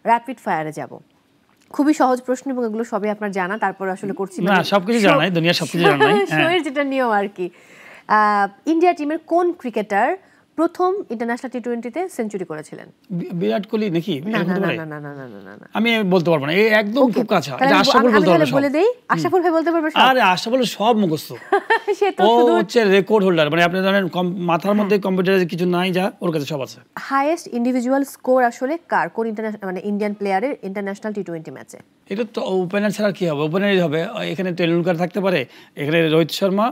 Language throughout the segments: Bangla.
র্যাপিড ফায়ারে যাব। খুবই সহজ প্রশ্ন এবং এগুলো সবই আপনার জানা, তারপর আসলে করছি না সবকিছু জানা নাই, দুনিয়া সবকিছু জানা নাই। শোয়ের যেটা নিয়ম আর কি। ইন্ডিয়া টিমের কোন ক্রিকেটার প্রথম ইন্টারন্যাশনাল টি-20-তে সেঞ্চুরি করেছিলেন? বিরাট কোহলি নাকি? না এরকম না হতে না পারে? না না না না না। আমি বলতে পারবো না, এই একদম খুব কাছে। তাহলে এটা আশরাফুল বলতে পারবে সব। বলে দেই, আশরাফুল ভাই বলতে পারবে সব। আরে আশরাফুল সব মুখস্থ। সে তো ও শুধু হচ্ছে রেকর্ড হোল্ডার, মানে আপনি জানেন মাথার মধ্যে কম্পিউটারে কিছু নাই, যা ওর কাছে সব আছে। হাইয়েস্ট ইন্ডিভিজুয়াল স্কোর আসলে কার, কোন ইন্টারন্যাশনাল মানে ইন্ডিয়ান প্লেয়ারের ইন্টারন্যাশনাল টি-20 ম্যাচে? এটা তো ওপেনার ছাড়া কি হবে, ওপেনারই হবে। এখানে টেন্ডুলকার থাকতে পারে, এখানে রোহিত শর্মা,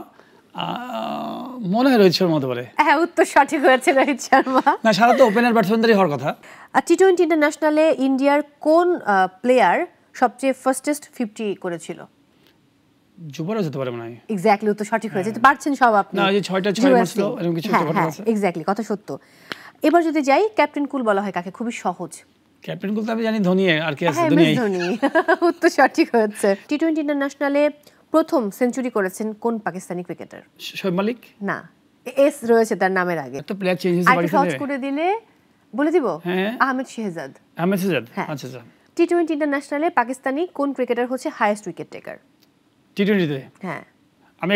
মনে হয় রোহিত শর্মা হতে পারে। হ্যাঁ, উত্তর সঠিক হয়েছে, রোহিত শর্মা। না, সারা তো ওপেনার ব্যাটসম্যানদেরই হওয়ার কথা। আর টি-20 ইন্টারন্যাশনালে ইন্ডিয়ার কোন প্লেয়ার সবচেয়ে ফার্স্টেস্ট 50 করেছিল? যুবরাজ হতে পারে মনে হয়। এক্স্যাক্টলি, উত্তর সঠিক হয়েছে। তো পারছেন সব আপনি। না, যে 6টা 6 মারছিল এরকম কিছু একটা ঘটনা আছে। এক্স্যাক্টলি, কথা সত্য। এবার যদি যাই, ক্যাপ্টেন কুল বলা হয় কাকে? খুবই সহজ। ক্যাপ্টেন কুল তো আমি জানি, ধোনি, আর কি আছে হ্যাঁ, দুনিয়ায়। ধোনি। উত্তর সঠিক হয়েছে। টি-20 ইন্টারন্যাশনালে প্রথম সেঞ্চুরি করেছেন কোন পাকিস্তানি ক্রিকেটার? শোয়েব মালিক? না, এস রয়েছে তার নামের আগে। একটা প্লেয়ার চেঞ্জ হয়েছে আর পাকিস্তানে। সহজ করে দিলে বলে দিব, হ্যাঁ। আহমেদ শেহজাদ। আহমেদ শেহজাদ, হ্যাঁ। আচ্ছা আচ্ছা। টি-20 ইন্টারন্যাশনালে পাকিস্তানি কোন ক্রিকেটার হচ্ছে হাইয়েস্ট উইকেট টেকার? টি-20-তে হ্যাঁ আমি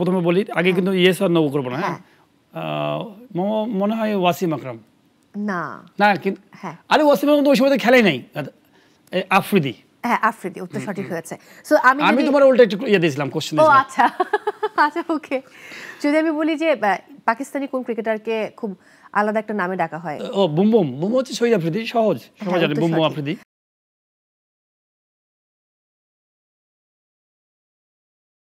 প্রথমে বলি, আগে কিন্তু ইয়েস আর নো করবো না। হ্যাঁ। মনে হয় ওয়াসিম আকরাম। না। না কিন্তু হ্যাঁ আরে ওয়াসিম আকরাম তো ওই সময় খেলেই নাই। আফ্রিদি। হ্যাঁ, আফ্রিদি, উত্তর সঠিক হয়েছে। সো আমি তোমার উল্টা একটু ইয়ে দিয়েছিলাম, কোশ্চেন ও দিয়েছিলাম। আচ্ছা আচ্ছা, ওকে। যদি আমি বলি যে পাকিস্তানি কোন ক্রিকেটারকে খুব আলাদা একটা নামে ডাকা হয়? ও বুম বুম হচ্ছে শহীদ আফ্রিদি, সহজ, সবাই জানে উত্তর বুম বুম সঠিক। আফ্রিদি।